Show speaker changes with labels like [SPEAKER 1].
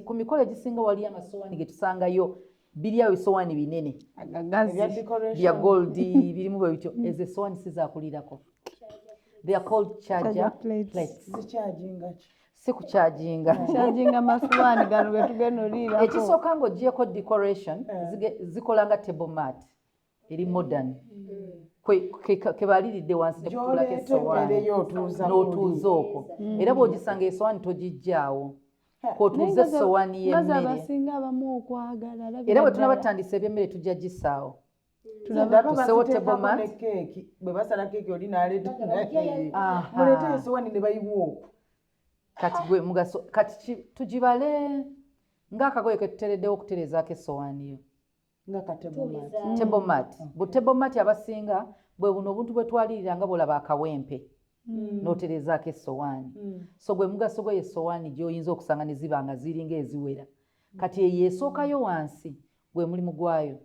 [SPEAKER 1] ku mikolo egisinga wali amasowaani ge tusangayo biri awo ebisowaani binene bya gold birimu bwe bityo ezo esowaani si zaakulirako. They are called charger plates. Si kucharginga.
[SPEAKER 2] Charginga masuwaani gano ge tugenda oliirako.
[SPEAKER 1] Ekisooka ng'oggyeko decoration zikola nga table mat eri modern. Ke baliiridde wansi ne kutulako essowaani n'otuuza okwo. Era bw'ogisanga essowaani togiggyaawo. K'otuuza essowaani y'emmere.
[SPEAKER 2] Abasinga abamu okwagala.
[SPEAKER 1] Era bwe tunaba tutandisa eby'emmere tujja gisaawo.
[SPEAKER 3] Tusewo table mat. Bwe basala keeki oli n'aleeta. Muleete essowaani ne bayiwa okwo.
[SPEAKER 1] Kati gwe mugaso kati tugibale ng'akagoye ke tuteereddewo okutereezaako essowaani yo. Table mat. Bu table mat abasinga bwe buno obuntu bwe twalirira nga bw'olaba akawempe n'otereezaako essowaani. So gwe mugaso gwe essowaani gy'oyinza okusanga ne ziba nga ziringa eziwera. Kati eyo esookayo wansi gwe mulimu gwayo